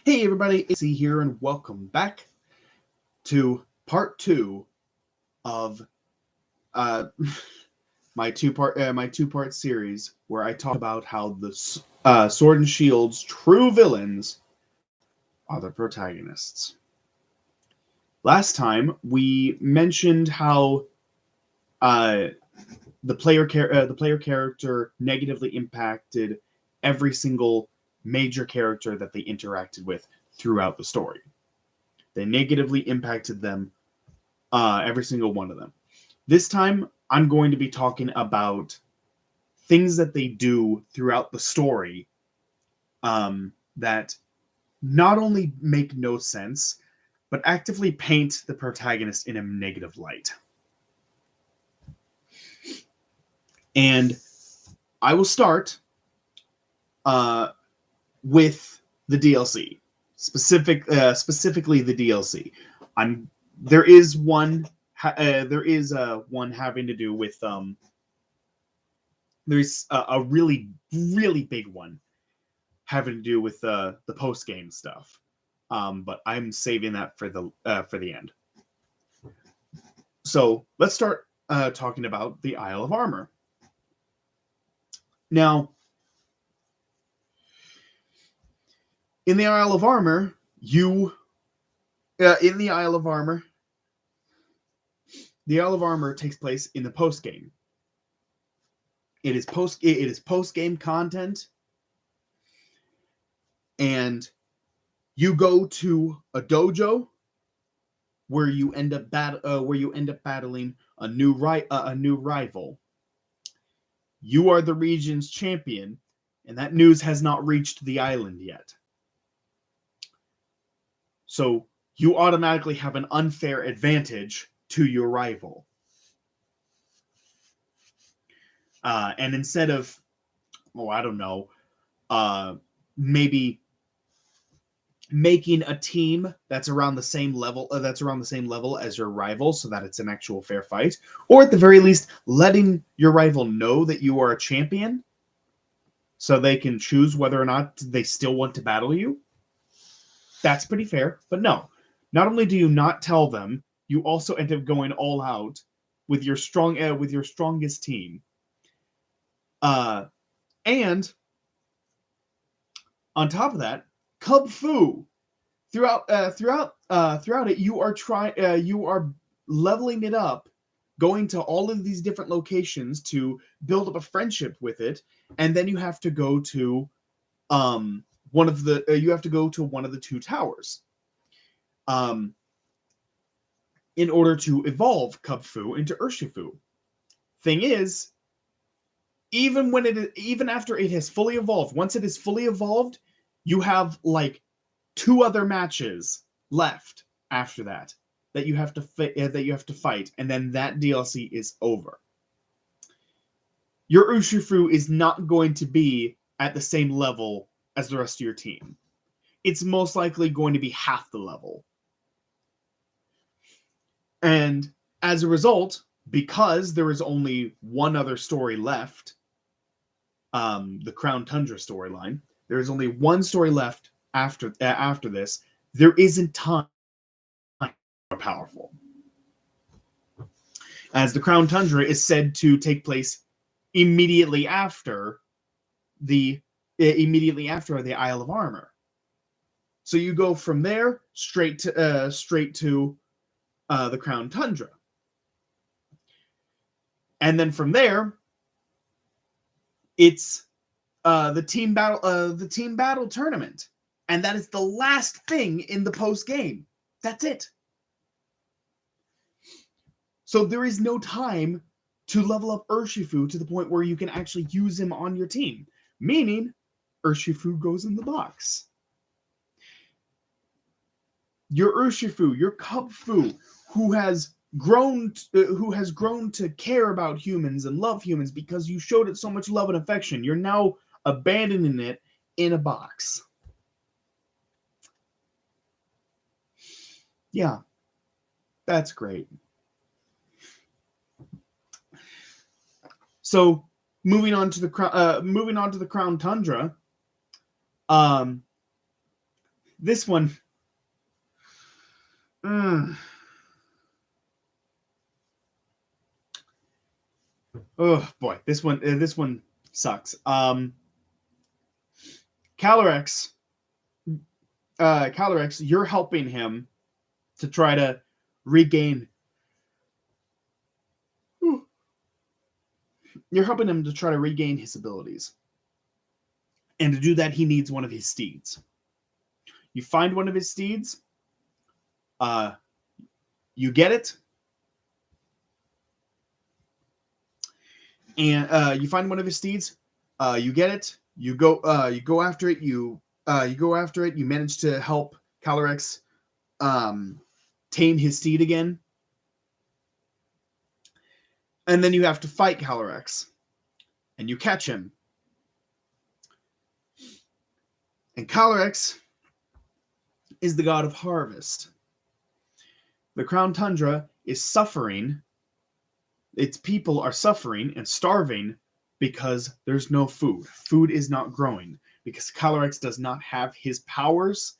Hey everybody, it's C here, and welcome back to part two of uh, my two part series where I talk about how the Sword and Shield's true villains are the protagonists. Last time we mentioned how uh, the player character negatively impacted every single major character that they interacted with throughout the story. They negatively impacted them, every single one of them. This time, I'm going to be talking about things that they do throughout the story that not only make no sense, but actively paint the protagonist in a negative light. And I will start uh, with the DLC, specifically the DLC. I'm there is one one having to do with there's a really big one having to do with the post game stuff. But I'm saving that for the end. So let's start talking about the Isle of Armor. Now, in the Isle of Armor, in the Isle of Armor, the Isle of Armor takes place in the post game. It is post game content, and you go to a dojo where you end up battling a new rival. You are the region's champion, and that news has not reached the island yet. So you automatically have an unfair advantage to your rival. And instead of, I don't know, maybe making a team that's around the same level as your rival so that it's an actual fair fight, or at the very least letting your rival know that you are a champion so they can choose whether or not they still want to battle you. That's pretty fair. But no, not only do you not tell them, you also end up going all out with your strongest team. And on top of that, Cub Fu. Throughout it, you are leveling it up, going to all of these different locations to build up a friendship with it, and then you have to go to one of the two towers in order to evolve Cub Fu into Urshifu. Thing is, even after it has fully evolved, once it is fully evolved, you have like 2 other matches left after that you have to fight, and then that DLC is over. Your Urshifu is not going to be at the same level as the rest of your team. It's most likely going to be half the level. And as a result, because there is only one other story left, the Crown Tundra storyline, there is only one story left after this. There isn't time more powerful, as the Crown Tundra is said to take place immediately after the Isle of Armor. So you go from there straight to the Crown Tundra, and then from there it's the team battle tournament, and that is the last thing in the post game. That's it. So there is no time to level up Urshifu to the point where you can actually use him on your team, meaning Urshifu goes in the box. Your Urshifu, your Cub Fu, who has grown to care about humans and love humans because you showed it so much love and affection, you're now abandoning it in a box. Yeah, that's great. So moving on to the Crown Tundra, This one. Oh boy, this one sucks. Calyrex, you're helping him to try to regain. You're helping him to try to regain his abilities, and to do that, he needs one of his steeds. You find one of his steeds. You get it, and you find one of his steeds. You get it. You go after it. You go after it. You manage to help Calyrex tame his steed again, and then you have to fight Calyrex, and you catch him. And Calyrex is the god of harvest. The Crown Tundra is suffering. Its people are suffering and starving because there's no food. Food is not growing. Because Calyrex does not have his powers,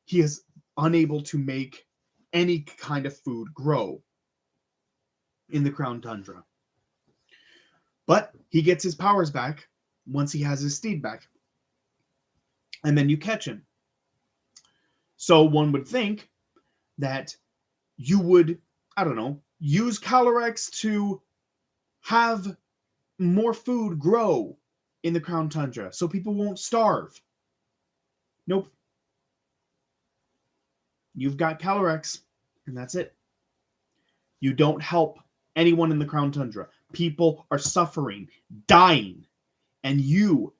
he is unable to make any kind of food grow in the Crown Tundra. But he gets his powers back once he has his steed back. And then you catch him. So one would think that you would, I don't know, use Calyrex to have more food grow in the Crown Tundra so people won't starve. Nope. You've got Calyrex, and that's it. You don't help anyone in the Crown Tundra. People are suffering, dying, and you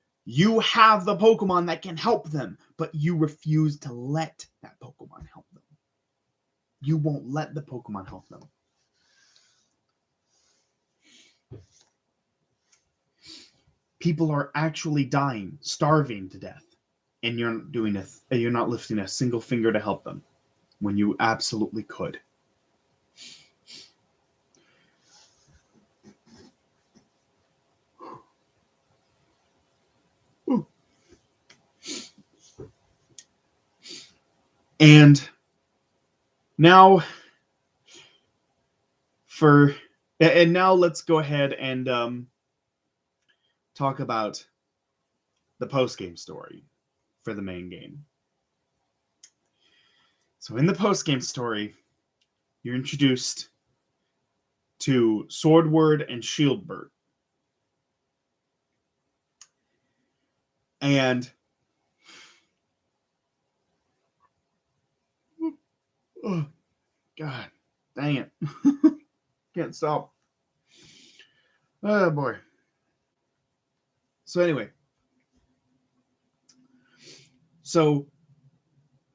have the Pokemon that can help them, but you refuse to let that Pokemon help them. You won't let the Pokemon help them. People are actually dying, starving to death, and you're not lifting a single finger to help them when you absolutely could. Ooh. And now let's go ahead and talk about the post-game story for the main game. So in the post-game story, you're introduced to Swordward and Shieldbert. And oh, God, dang it. Can't stop. Oh, boy. So anyway. So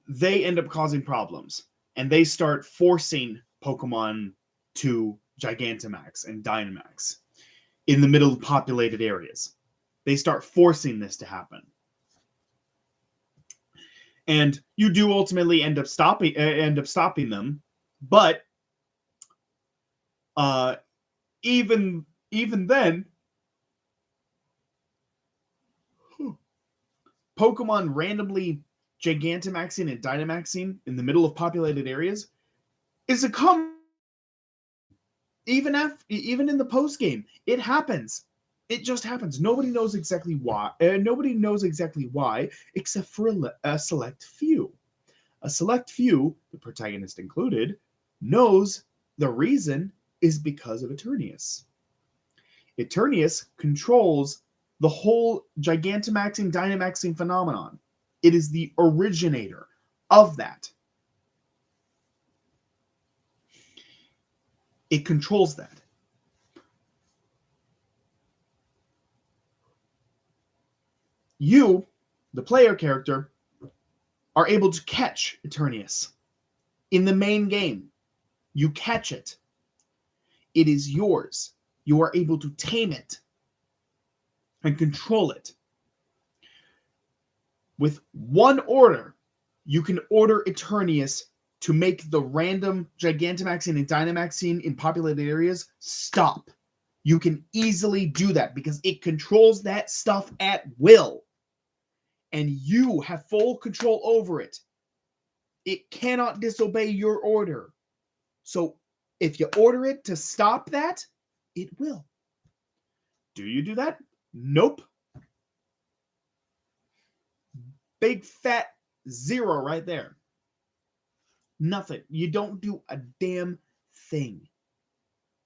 they end up causing problems. And they start forcing Pokemon to Gigantamax and Dynamax in the middle of populated areas. They start forcing this to happen. And you do ultimately end up stopping them, but even then, Pokemon randomly Gigantamaxing and Dynamaxing in the middle of populated areas is a common. Even in the post game, it happens. It just happens. Nobody knows exactly why. Except for a select few. A select few, the protagonist included, knows the reason is because of Eternius. Eternius controls the whole Gigantamaxing, Dynamaxing phenomenon. It is the originator of that. It controls that. You, the player character, are able to catch Eternius in the main game. You catch it. It is yours. You are able to tame it and control it. With one order, you can order Eternius to make the random Gigantamaxing and Dynamaxing in populated areas stop. You can easily do that because it controls that stuff at will. And you have full control over it. It cannot disobey your order. So if you order it to stop that, it will. Do you do that? Nope. Big fat zero right there. Nothing. You don't do a damn thing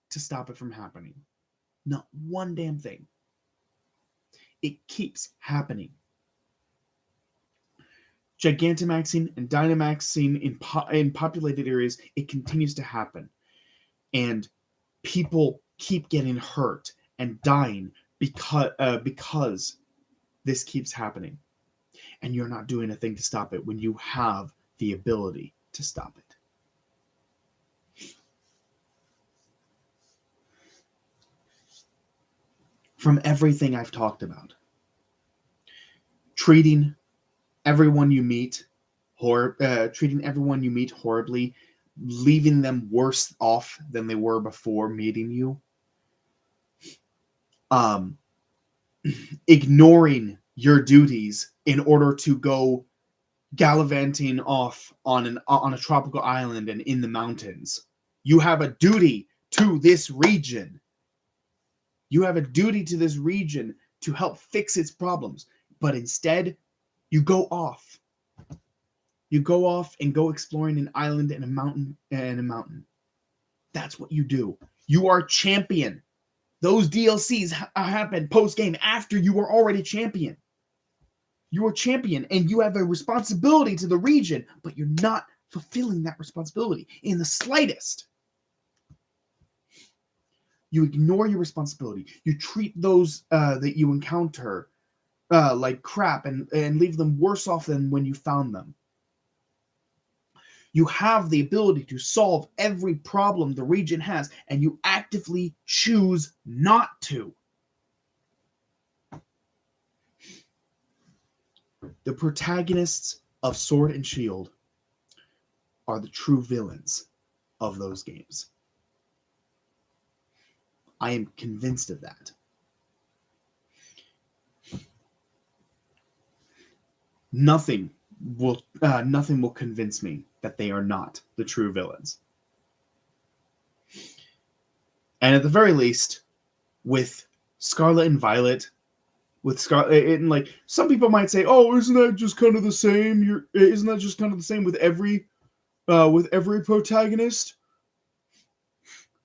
to stop it from happening. Not one damn thing. It keeps happening. Gigantamaxing and Dynamaxing in populated areas, it continues to happen. And people keep getting hurt and dying because this keeps happening. And you're not doing a thing to stop it when you have the ability to stop it. From everything I've talked about, treating everyone you meet horribly, leaving them worse off than they were before meeting you, ignoring your duties in order to go gallivanting off on a tropical island and in the mountains. You have a duty to this region. You have a duty to this region to help fix its problems. But instead, you go off. You go off and go exploring an island and a mountain. That's what you do. You are champion. Those DLCs happen post-game after you are already champion. You are champion and you have a responsibility to the region, but you're not fulfilling that responsibility in the slightest. You ignore your responsibility. You treat those that you encounter like crap and leave them worse off than when you found them. You have the ability to solve every problem the region has, and you actively choose not to. The protagonists of Sword and Shield are the true villains of those games. I am convinced of that. Nothing will convince me that they are not the true villains. And at the very least, with Scarlet and Violet, and like some people might say, "Oh, isn't that just kind of the same? Isn't that just kind of the same with every protagonist?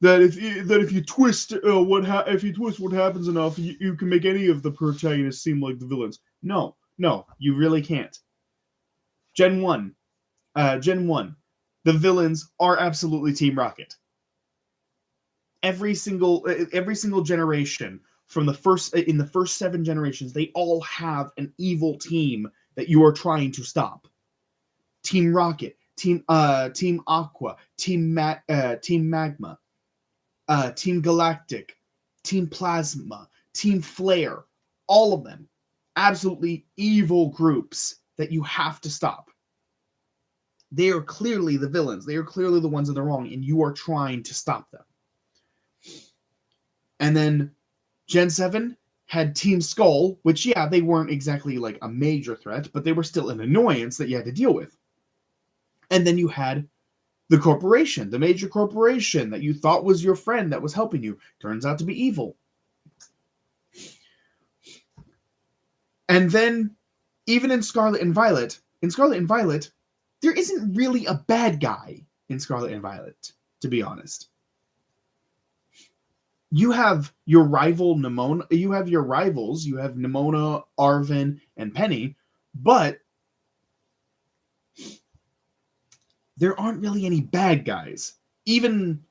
That if you twist what happens enough, you can make any of the protagonists seem like the villains." No, you really can't. Gen 1, the villains are absolutely Team Rocket. Every single generation in the first 7 generations, they all have an evil team that you are trying to stop. Team Rocket, Team Aqua, Team Magma, Team Galactic, Team Plasma, Team Flare, all of them absolutely evil groups that you have to stop. They are clearly the villains. They are clearly the ones in the wrong, and you are trying to stop them. And then Gen 7 had Team Skull, which, yeah, they weren't exactly like a major threat, but they were still an annoyance that you had to deal with. And then you had the corporation, the major corporation that you thought was your friend that was helping you. Turns out to be evil. And then, even in Scarlet and Violet, there isn't really a bad guy in Scarlet and Violet, to be honest. You have your rival Nimona. You have your rivals. You have Nimona, Arven, and Penny, but there aren't really any bad guys. Even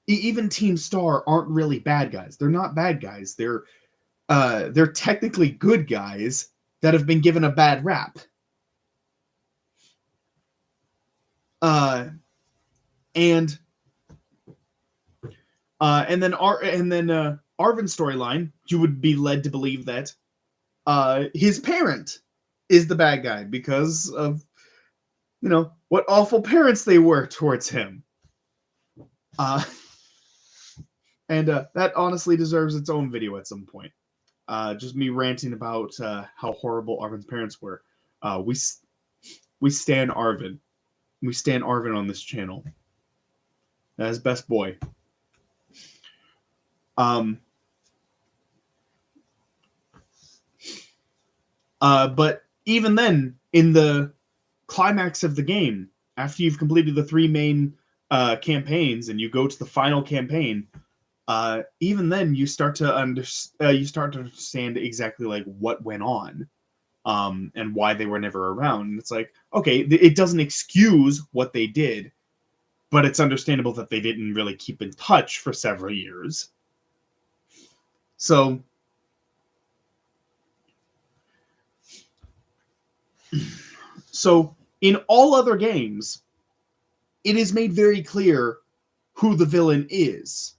Team Star aren't really bad guys. They're not bad guys. They're technically good guys that have been given a bad rap. And then Arven's storyline, you would be led to believe that his parent is the bad guy because of, what awful parents they were towards him. And that honestly deserves its own video at some point. Just me ranting about how horrible Arven's parents were. We stan Arven. We stand Arvin on this channel as best boy. But even then, in the climax of the game, after you've completed the 3 main campaigns and you go to the final campaign, even then you start to understand exactly like what went on, and why they were never around. And it's like, okay, it doesn't excuse what they did, but it's understandable that they didn't really keep in touch for several years. So in all other games, it is made very clear who the villain is.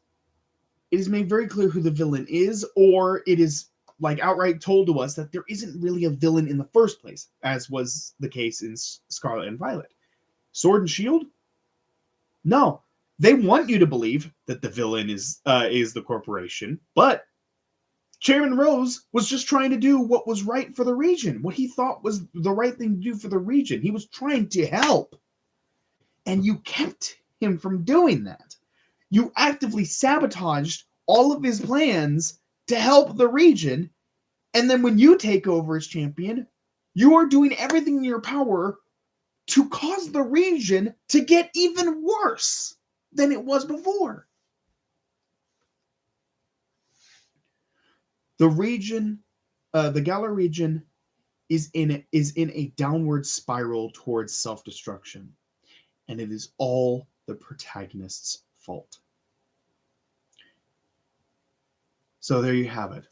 It is made very clear who the villain is, or it is like outright told to us that there isn't really a villain in the first place, as was the case in Scarlet and Violet. Sword and Shield? No. They want you to believe that the villain is the corporation, but Chairman Rose was just trying to do what was right for the region, what he thought was the right thing to do for the region. He was trying to help. And you kept him from doing that. You actively sabotaged all of his plans to help the region. And then when you take over as champion, you are doing everything in your power to cause the region to get even worse than it was before. The region, the Galar region, is in a downward spiral towards self-destruction, and it is all the protagonist's fault. So there you have it.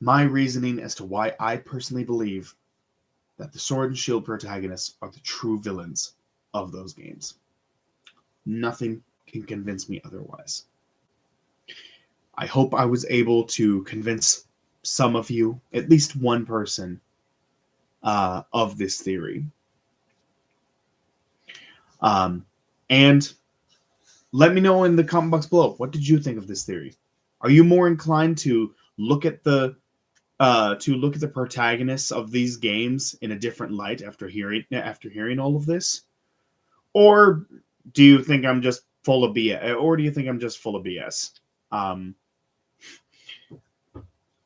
My reasoning as to why I personally believe that the Sword and Shield protagonists are the true villains of those games. Nothing can convince me otherwise. I hope I was able to convince some of you, at least one person, of this theory. And let me know in the comment box below, what did you think of this theory? Are you more inclined to look at the protagonists of these games in a different light after hearing all of this, or do you think I'm just full of BS?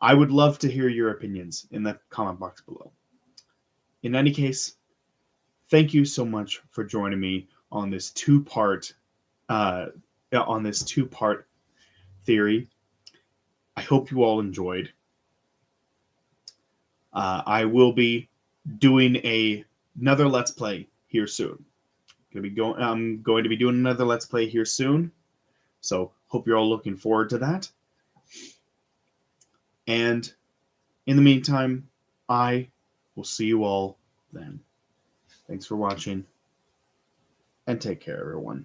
I would love to hear your opinions in the comment box below. In any case, thank you so much for joining me on this two-part theory. I hope you all enjoyed. I will be doing another Let's Play here soon. I'm going to be doing another Let's Play here soon. So hope you're all looking forward to that. And in the meantime, I will see you all then. Thanks for watching, and take care, everyone.